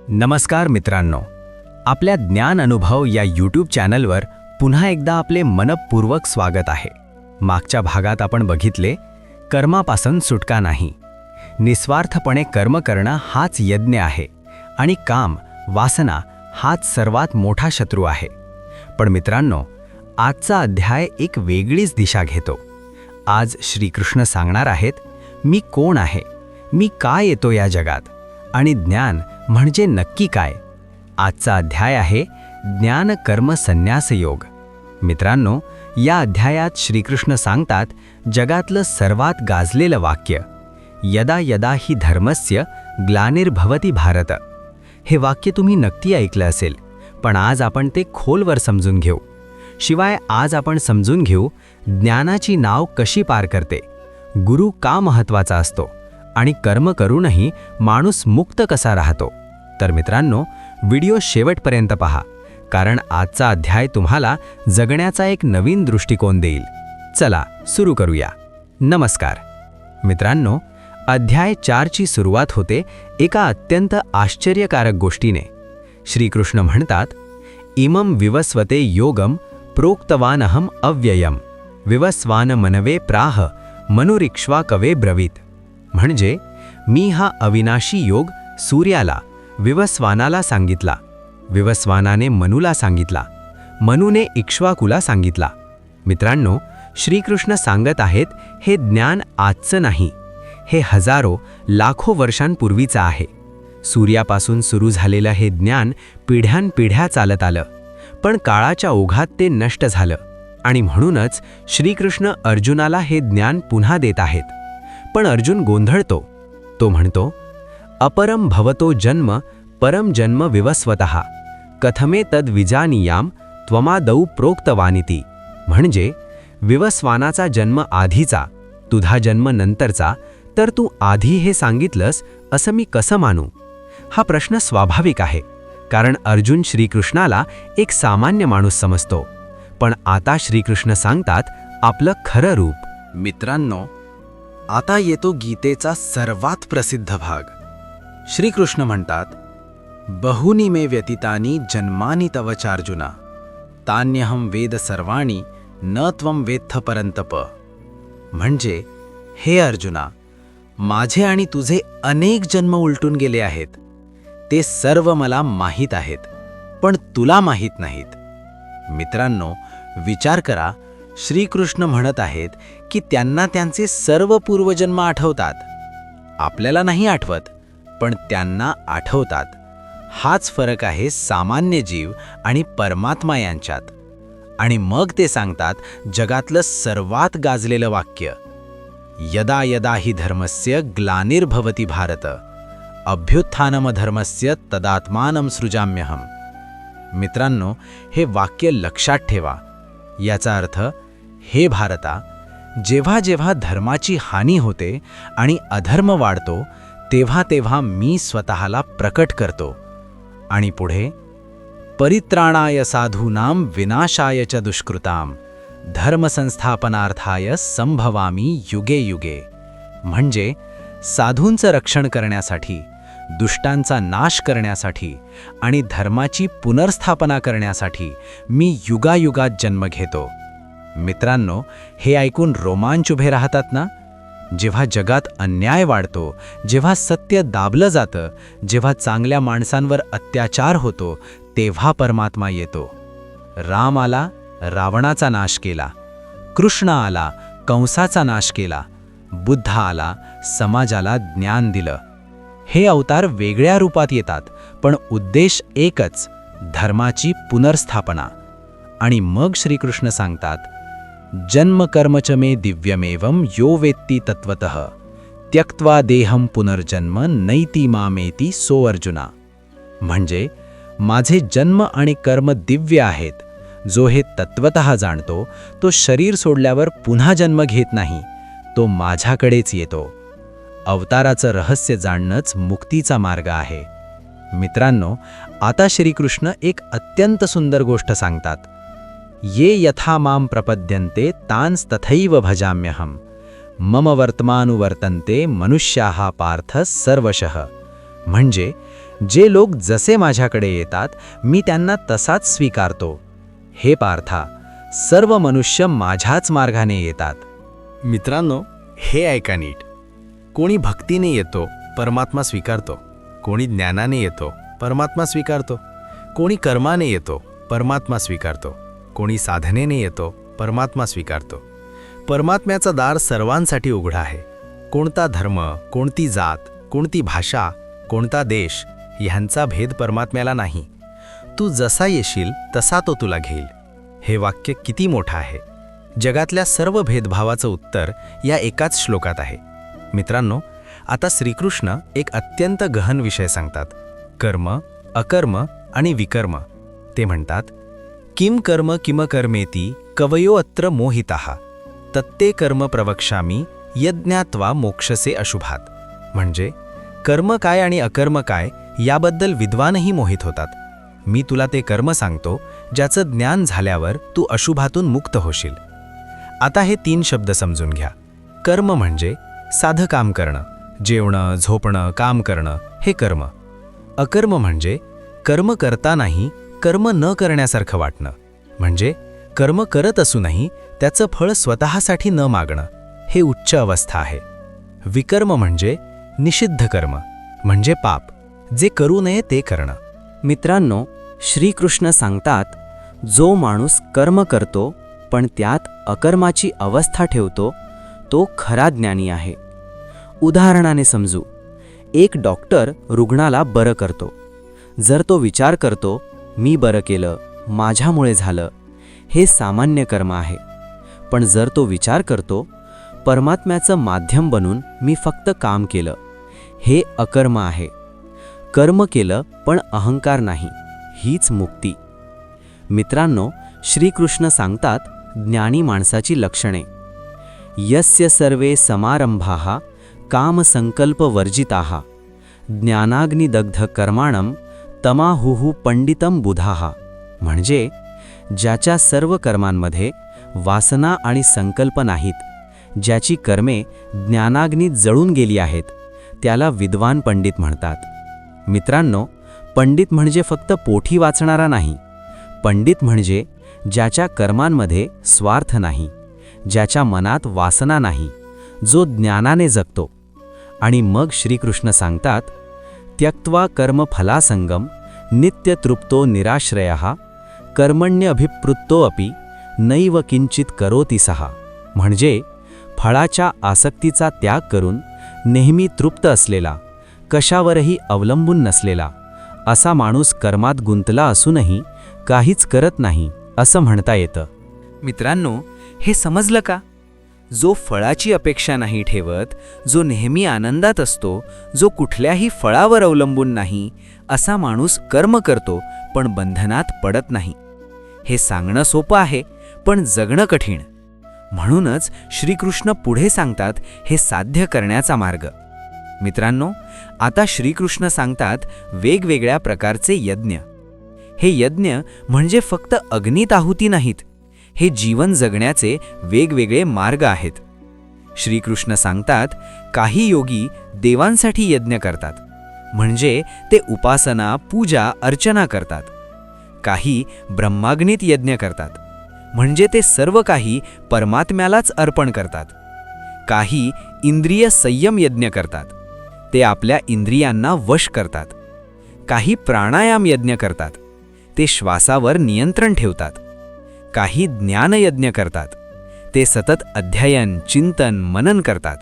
नमस्कार मित्रांनो, आपल्या ज्ञान अनुभव या यूट्यूब चॅनलवर पुन्हा एकदा आपले मनपूर्वक स्वागत आहे. मागच्या भागात आपण बघितले, कर्मापासून सुटका नाही. निस्वार्थपणे कर्म करणं हाच यज्ञ आहे आणि काम, वासना हाच सर्वात मोठा शत्रू आहे. पण मित्रांनो, आजचा अध्याय एक वेगळीच दिशा घेतो. आज श्रीकृष्ण सांगणार आहेत, मी कोण आहे, मी का येतो या जगात आणि ज्ञान म्हणजे नक्की काय. आजचा अध्याय आहे ज्ञान कर्म संन्यास योग. मित्रांनो, या अध्यायात श्रीकृष्ण सांगतात जगातलं सर्वात गाजलेलं वाक्य, यदा यदा हि धर्मस्य ग्लानिर्भवति भारत. हे वाक्य तुम्ही नक्की ऐकलं असेल, पण आज आपण ते खोलवर समजून घेऊ. शिवाय आज आपण समजून घेऊ ज्ञानाची नाव कशी पार करते, गुरु का महत्त्वाचा असतो आणि कर्म करूनही माणूस मुक्त कसा राहतो. तर मित्रांनो, व्हिडिओ शेवटपर्यंत पहा, कारण आजचा अध्याय तुम्हाला जगण्याचा एक नवीन दृष्टिकोन देईल. चला सुरू करूया. नमस्कार मित्रांनो, अध्याय 4 ची सुरुवात होते एका अत्यंत आश्चर्यकारक गोष्टीने. श्रीकृष्ण म्हणतात, इमं विवस्वते योगम प्रोक्तवानहम अव्ययम विवस्वान मनवे प्राह मनुरिक्ष्वाकवे ब्रवीत. म्हणजे मी हा अविनाशी योग सूर्याला, विवस्वानाला सांगितला, विवस्वानाने मनुला सांगितला, मनुने इक्ष्वाकुला सांगितला. मित्रांनो, श्रीकृष्ण सांगत आहेत हे ज्ञान आजचं नाही, हे हजारो लाखो वर्षांपूर्वीचं आहे. सूर्यापासून सुरू झालेलं हे ज्ञान पिढ्यानपिढ्या चालत आलं, पण काळाच्या ओघात ते नष्ट झालं आणि म्हणूनच श्रीकृष्ण अर्जुनाला हे ज्ञान पुन्हा देत आहेत. पण अर्जुन गोंधळतो. तो म्हणतो, अपरम भवतो जन्म परम जन्म विवस्वतः कथमे तद विजानीयाम त्वमादौ प्रोक्तवानिती. म्हणजे विवस्वानाचा जन्म आधीचा, तुझा जन्म नंतरचा, तर तू आधी हे सांगितलंस असं मी कसं मानू. हा प्रश्न स्वाभाविक आहे, कारण अर्जुन श्रीकृष्णाला एक सामान्य माणूस समजतो. पण आता श्रीकृष्ण सांगतात आपलं खरं रूप. मित्रांनो, आता येतो गीतेचा सर्वात प्रसिद्ध भाग. श्रीकृष्ण म्हणतात, बहुनी मे व्यतीतानी जन्मानी तव चार्जुना तान्यहम वेद सर्वाणी न त्वं वेत्थ परंतप. म्हणजे हे अर्जुना, माझे आणि तुझे अनेक जन्म उलटून गेले आहेत, ते सर्व मला माहीत आहेत, पण तुला माहीत नाहीत. मित्रांनो, विचार करा, श्रीकृष्ण म्हणत आहेत की त्यांना त्यांचे सर्व पूर्वजन्म आठवतात. आपल्याला नाही आठवत, पण त्यांना आठवतात. हाच फरक आहे सामान्य जीव आणि परमात्मा यांच्यात. आणि मग ते सांगतात जगातलं सर्वात गाजलेलं वाक्य, यदा यदा हि धर्मस्य ग्लानिर्भवति भारत अभ्युत्थानम धर्मस्य तदात्मानं सृजाम्यहम. मित्रांनो, हे वाक्य लक्षात ठेवा. याचा अर्थ, हे भारता, जेव्हा जेव्हा धर्माची हानी होते आणि अधर्म वाढतो, तेव्हा तेव्हा मी स्वतःला प्रकट करतो. आणि पुढे, परित्राणाय साधूनां विनाशाय च दुष्कृतां धर्मसंस्थापनार्थाय संभवामी युगे युगे. म्हणजे साधूंचं रक्षण करण्यासाठी, दुष्टांचा नाश करण्यासाठी आणि धर्माची पुनर्स्थापना करण्यासाठी मी युगायुगात जन्म घेतो. मित्रांनो, हे ऐकून रोमांच उभे राहतात ना? जेव्हा जगात अन्याय वाढतो, जेव्हा सत्य दाबलं जातं, जेव्हा चांगल्या माणसांवर अत्याचार होतो, तेव्हा परमात्मा येतो. राम आला, रावणाचा नाश केला. कृष्ण आला, कंसाचा नाश केला. बुद्ध आला, समाजाला ज्ञान दिलं. हे अवतार वेगळ्या रूपात येतात, पण उद्देश एकच, धर्माची पुनर्स्थापना. आणि मग श्रीकृष्ण सांगतात, जन्म कर्म च मे दिव्यमेवं यो वेत्ती तत्वतः त्यक्त्वा देहम पुनर्जन्म नैति मामेति सो अर्जुना. म्हणजे माझे जन्म आणि कर्म दिव्य आहेत. जो हे तत्वतः जाणतो, तो शरीर सोडल्यावर पुन्हा जन्म घेत नाही, तो माझ्याकडेच येतो. अवताराचं रहस्य जाणणंच मुक्तीचा मार्ग आहे. मित्रांनो, आता श्रीकृष्ण एक अत्यंत सुंदर गोष्ट सांगतात, ये यथा मां प्रपद्यन्ते तांस्तथैव भजाम्यहम मम वर्तमानुवर्तन्ते मनुष्याः पार्थ सर्वशः. म्हणजे जे लोक जसे माझ्याकडे येतात मी त्यांना तसाच स्वीकारतो. हे पार्था, सर्व मनुष्य माझ्याच मार्गाने येतात. मित्रांनो, हे ऐका नीट. कोणी भक्तीने येतो, परमात्मा स्वीकारतो. कोणी ज्ञानाने येतो, परमात्मा स्वीकारतो. कोणी कर्माने येतो, परमात्मा स्वीकारतो. कोणी साधनेने येतो, परमात्मा स्वीकारतो. परमात्म्याचं दार सर्वांसाठी उघडं आहे. कोणता धर्म, कोणती जात, कोणती भाषा, कोणता देश ह्यांचा भेद परमात्म्याला नाही. तू जसा येशील तसा तो तुला घेईल. हे वाक्य किती मोठं आहे. जगातल्या सर्व भेदभावाचं उत्तर या एकाच श्लोकात आहे. मित्रांनो, आता श्रीकृष्ण एक अत्यंत गहन विषय सांगतात. कर्म, अकर्म आणि विकर्म. ते म्हणतात, किम कर्म किम कर्मेती कवयो अत्र मोहिताः तत्ते कर्म प्रवक्ष्यामि यज्ञात्वा मोक्षसे अशुभात. म्हणजे कर्म काय आणि अकर्म काय याबद्दल विद्वानही मोहित होतात. मी तुला ते कर्म सांगतो ज्याचं ज्ञान झाल्यावर तू अशुभातून मुक्त होशील. आता हे 3 शब्द समजून घ्या. कर्म म्हणजे साधं काम करणं, जेवणं, झोपणं, काम करणं, हे कर्म. अकर्म म्हणजे कर्म करतानाही कर्म न करण्यासारखं वाटणं, म्हणजे कर्म करत असूनही त्याचं फळ स्वतःसाठी न मागणं, हे उच्च अवस्था आहे. विकर्म म्हणजे निषिद्ध कर्म, म्हणजे पाप, जे करू नये ते करणं. मित्रांनो, श्रीकृष्ण सांगतात, जो माणूस कर्म करतो पण त्यात अकर्माची अवस्था ठेवतो तो खरा ज्ञानी आहे. उदाहरणाने समजू. एक डॉक्टर रुग्णाला बरं करतो. जर तो विचार करतो, मी बरं केलं, माझ्यामुळे झालं, हे सामान्य कर्म आहे. पण जर तो विचार करतो, परमात्म्याचं माध्यम बनून मी फक्त काम केलं, हे अकर्म आहे. कर्म केलं पण अहंकार नाही, हीच मुक्ती. मित्रांनो, श्रीकृष्ण सांगतात, ज्ञानी माणसाची लक्षणे. यस्य सर्वे समारंभाः कामसंकल्पवर्जिताः ज्ञानाग्निदग्ध कर्माणं तमाहुः पंडितं बुधाः. म्हणजे ज्याच्या सर्व कर्मांमध्ये वासना आणि संकल्प नाहीत, ज्याची कर्मे ज्ञानाग्नीत जळून गेली आहेत, त्याला विद्वान पंडित म्हणतात. मित्रांनो, पंडित म्हणजे फक्त पोथी वाचणारा नाही. पंडित म्हणजे ज्याच्या कर्मांमध्ये स्वार्थ नाही, ज्याच्या मनात वासना नाही, जो ज्ञानाने जगतो. आणि मग श्रीकृष्ण सांगतात, त्यक्त्वा कर्मफलासंगम नित्यतृप्तो निराश्रयः कर्मण्यभिप्लुतोऽपि नैव किंचित करोति सः. म्हणजे फळाच्या आसक्तीचा त्याग करून नेहमी तृप्त असलेला, कशावरही अवलंबून नसलेला असा माणूस कर्मात गुंतला असूनही काहीच करत नाही असं म्हणता येतं. मित्रांनो, हे समजलं का? जो फळाची अपेक्षा नाही ठेवत, जो नेहमी आनंदात असतो, जो कुठल्याही फळावर अवलंबून नाही, असा माणूस कर्म करतो पण बंधनात पडत नाही. हे सांगणं सोपं आहे, पण जगणं कठीण. म्हणूनच श्रीकृष्ण पुढे सांगतात हे साध्य करण्याचा मार्ग. मित्रांनो, आता श्रीकृष्ण सांगतात वेगवेगळ्या प्रकारचे यज्ञ. हे यज्ञ म्हणजे फक्त अग्नीत आहुती नाहीत, हे जीवन जगण्याचे वेगवेगळे मार्ग आहेत. श्रीकृष्ण सांगतात, काही योगी देवांसाठी यज्ञ करतात, म्हणजे ते उपासना, पूजा, अर्चना करतात. काही ब्रह्माग्नीत यज्ञ करतात, म्हणजे ते सर्व काही परमात्म्यालाच अर्पण करतात. काही इंद्रिय संयम यज्ञ करतात, ते आपल्या इंद्रियांना वश करतात. काही प्राणायाम यज्ञ करतात, ते श्वासावर नियंत्रण ठेवतात. काही ज्ञानयज्ञ करतात, ते सतत अध्ययन, चिंतन, मनन करतात.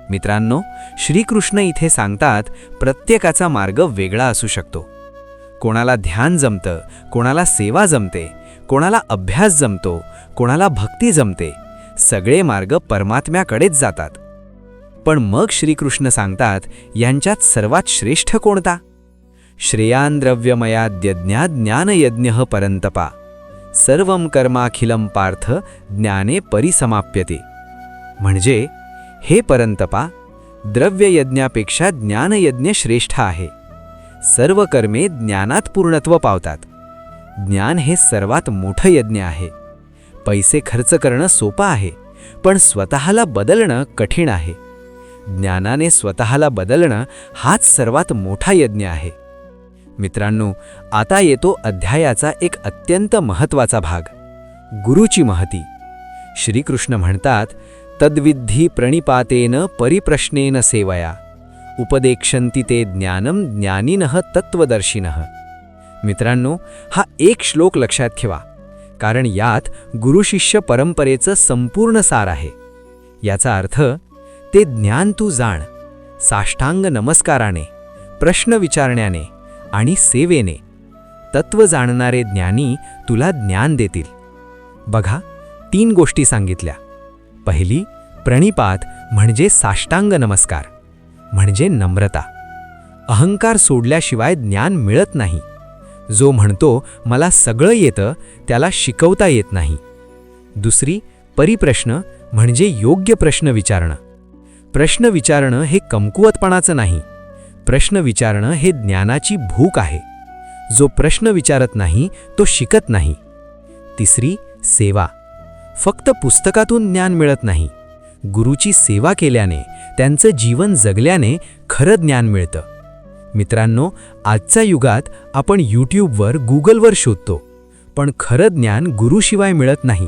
मित्रांनो, श्रीकृष्ण इथे सांगतात प्रत्येकाचा मार्ग वेगळा असू शकतो. कोणाला ध्यान जमतं, कोणाला सेवा जमते, कोणाला अभ्यास जमतो, कोणाला भक्ती जमते. सगळे मार्ग परमात्म्याकडेच जातात. पण मग श्रीकृष्ण सांगतात यांच्यात सर्वात श्रेष्ठ कोणता? श्रेयान् द्रव्यमयाद्यज्ञात् ज्ञानयज्ञः परन्तपा सर्वं कर्माखिलं पार्थ ज्ञाने परिसमाप्यते. म्हणजे हे परंतपा, द्रव्ययज्ञापेक्षा ज्ञानयज्ञ श्रेष्ठ आहे. सर्व कर्मे ज्ञानात पूर्णत्व पावतात. ज्ञान हे सर्वात मोठं यज्ञ आहे. पैसे खर्च करणं सोपं आहे, पण स्वतःला बदलणं कठीण आहे. ज्ञानाने स्वतःला बदलणं हाच सर्वात मोठा यज्ञ आहे. मित्रांनो, आता येतो अध्यायाचा एक अत्यंत महत्त्वाचा भाग, गुरुची महती. श्रीकृष्ण म्हणतात, तद्विद्धी प्रणिपातेन परिप्रश्नेन सेवया उपदेक्षन्ति ते ज्ञानम ज्ञानिनः तत्त्वदर्शिनः. मित्रांनो, हा एक श्लोक लक्षात ठेवा, कारण यात गुरुशिष्य परंपरेचं संपूर्ण सार आहे. याचा अर्थ, ते ज्ञान तू जाण, साष्टांग नमस्काराने, प्रश्न विचारण्याने आणि सेवेने. तत्व जाणणारे ज्ञानी तुला ज्ञान देतील. बघा, 3 गोष्टी सांगितल्या. पहिली, प्रणिपात म्हणजे साष्टांग नमस्कार, म्हणजे नम्रता. अहंकार सोडल्याशिवाय ज्ञान मिळत नाही. जो म्हणतो मला सगळं येतं, त्याला शिकवता येत नाही. दुसरी, परिप्रश्न म्हणजे योग्य प्रश्न विचारणं. प्रश्न विचारणं हे कमकुवतपणाचं नाही. प्रश्न विचारणं हे ज्ञानाची भूक आहे. जो प्रश्न विचारत नाही तो शिकत नाही. तिसरी, सेवा. फक्त पुस्तकातून ज्ञान मिळत नाही. गुरुची सेवा केल्याने, त्यांचं जीवन जगल्याने खरं ज्ञान मिळतं. मित्रांनो, आजच्या युगात आपण यूट्यूबवर, गुगलवर शोधतो, पण खरं ज्ञान गुरुशिवाय मिळत नाही.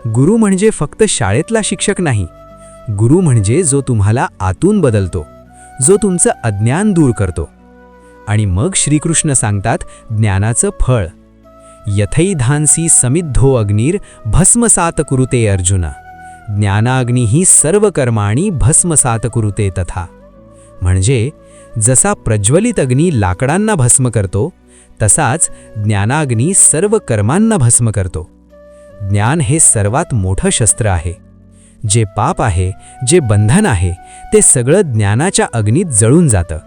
गुरु म्हणजे फक्त शाळेतला शिक्षक नाही. गुरु म्हणजे जो तुम्हाला आतून बदलतो, जो तुमचं अज्ञान दूर करतो. आणि मग श्रीकृष्ण सांगतात, ज्ञानाचं फळ. यथैधांसी समिद्धो अग्निर भस्मसात कुरुते अर्जुन, ज्ञानाग्निही सर्व कर्माणी भस्मसात कुरुते तथा. म्हणजे जसा प्रज्वलित अग्नी लाकडांना भस्म करतो, तसाच ज्ञानाग्नी सर्व कर्मांना भस्म करतो. ज्ञान हे सर्वात मोठं शस्त्र आहे. जे पाप आहे, जे बंधन आहे, ते सगळं ज्ञानाच्या अग्नीत जळून जातं.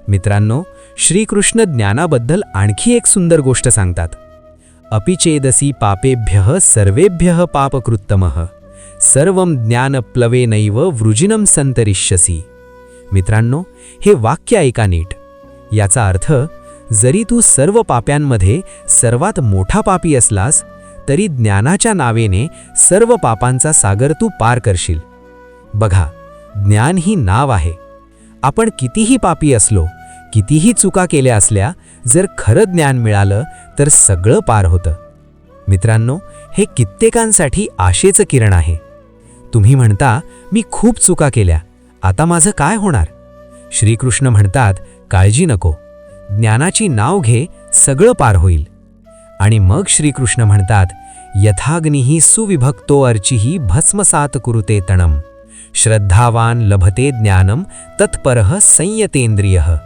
मित्रांनो, श्रीकृष्ण ज्ञानाबद्दल आणखी एक सुंदर गोष्ट सांगतात. अपिचेदसी पापेभ्यः सर्वेभ्यः पापकृत्तमः सर्वं ज्ञानप्लवेनैव वृजिनं संतरिष्यसि. मित्रांनो, हे वाक्य ऐका नीट. याचा अर्थ, जरी तू सर्व पाप्यांमध्ये सर्वात मोठा पापी असलास, तरी ज्ञानाच्या नावेने सर्व पापांचा सागर तू पार करशील. बघा, ज्ञान ही नाव आहे. आपण कितीही पापी असलो, कितीही चुका केल्या असल्या, जर खरं ज्ञान मिळालं तर सगळं पार होतं. मित्रांनो, हे कित्येकांसाठी आशेचं किरण आहे. तुम्ही म्हणता, मी खूप चुका केल्या, आता माझं काय होणार? श्रीकृष्ण म्हणतात, काळजी नको, ज्ञानाची नाव घे, सगळं पार होईल. आणि मग श्रीकृष्ण म्हणतात, यथाग्निही सुविभक्तो अर्चिही भस्मसात कुरुते तणम, श्रद्धावान लभते ज्ञानम तत्परः संयतेंद्रियः.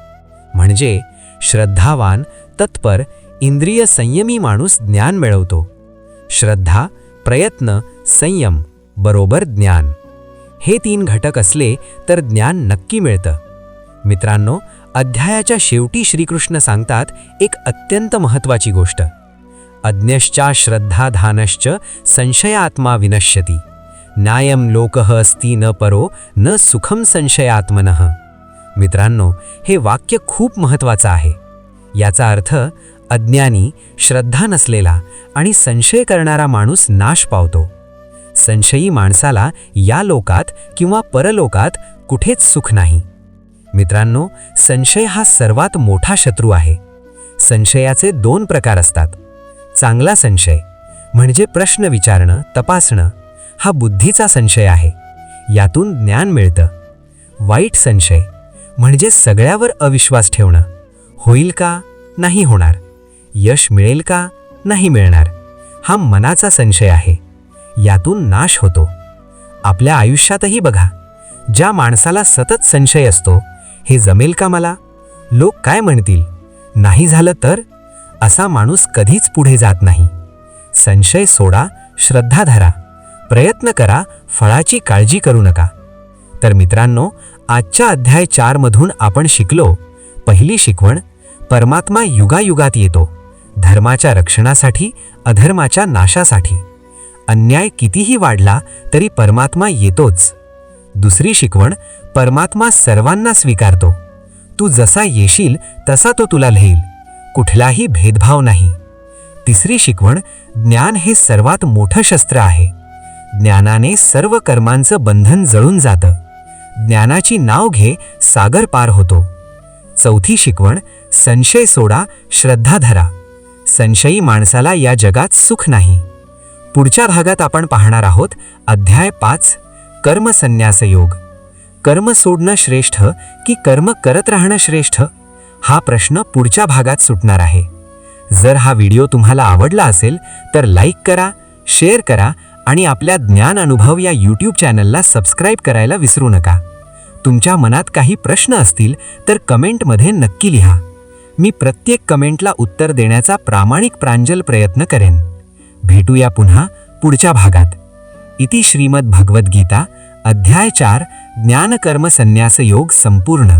म्हणजे श्रद्धावान, तत्पर, इंद्रिय संयमी माणूस ज्ञान मिळवतो. श्रद्धा, प्रयत्न, संयम बरोबर ज्ञान. हे 3 घटक असले तर ज्ञान नक्की मिळतं. मित्रांनो, अध्यायाच्या शेवटी श्रीकृष्ण सांगतात एक अत्यंत महत्त्वाची गोष्ट. अज्ञश्चा श्रद्धाधानश्च संशयात्मा विनश्यति, न्यायम लोकः अस्ति न परो न सुखम संशयात्मनः. मित्रांनो, हे वाक्य खूप महत्त्वाचं आहे. याचा अर्थ, अज्ञानी, श्रद्धा नसलेला आणि संशय करणारा माणूस नाश पावतो. संशयी माणसाला या लोकात किंवा परलोकात कुठेच सुख नाही. मित्रांनो, संशय हा सर्वात मोठा शत्रू आहे. संशयाचे 2 प्रकार असतात. चांगला संशय म्हणजे प्रश्न विचारणं, तपासणं, हा बुद्धीचा संशय आहे. यातून ज्ञान मिळतं. वाईट संशय म्हणजे सगळ्यावर अविश्वास ठेवणं. होईल का? नाही होणार. यश मिळेल का? नाही मिळणार. हा मनाचा संशय आहे. यातून नाश होतो. आपल्या आयुष्यातही बघा, ज्या माणसाला सतत संशय असतो, हे जमेल का मला? लोक काय म्हणतील? नाही झालं तर? असा माणूस कधीच पुढे जात नाही. संशय सोडा, श्रद्धा धरा, प्रयत्न करा, फळाची काळजी करू नका. तर मित्रांनो, आजच्या अध्याय 4 मधून आपण शिकलो. पहिली शिकवण, परमात्मा युगायुगात येतो, धर्माच्या रक्षणासाठी, अधर्माच्या नाशासाठी. अन्याय कितीही वाढला तरी परमात्मा येतोच. दुसरी शिकवण, परमात्मा सर्वांना स्वीकारतो. तू जसा येशील तसा तो तुला लिहील, कुठलाही भेदभाव नाही. तिसरी शिकवण, ज्ञान हे सर्वात मोठं शस्त्र आहे. ज्ञानाने सर्व कर्मांचं बंधन जळून जातं. ज्ञानाची नाव घे, सागर पार होतो. चौथी शिकवण, संशय सोडा, श्रद्धा धरा. संशयी माणसाला या जगात सुख नाही. पुढच्या भागात आपण पाहणार आहोत अध्याय 5, कर्मसन्यास योग. कर्म सोडणं श्रेष्ठ की कर्म करत राहणं श्रेष्ठ, हा प्रश्न पुढच्या भागात सुटणार आहे. जर हा व्हिडिओ तुम्हाला आवडला असेल तर लाईक करा, शेअर करा आणि आपल्या ज्ञान अनुभव या यूट्यूब चॅनलला सबस्क्राईब करायला विसरू नका. तुमच्या मनात काही प्रश्न असतील तर कमेंटमध्ये नक्की लिहा. मी प्रत्येक कमेंटला उत्तर देण्याचा प्रामाणिक प्रांजल प्रयत्न करेन. भेटूया पुन्हा पुढच्या भागात. इति श्रीमद् भगवद्गीता अध्याय 4 ज्ञानकर्म संन्यास योग संपूर्ण.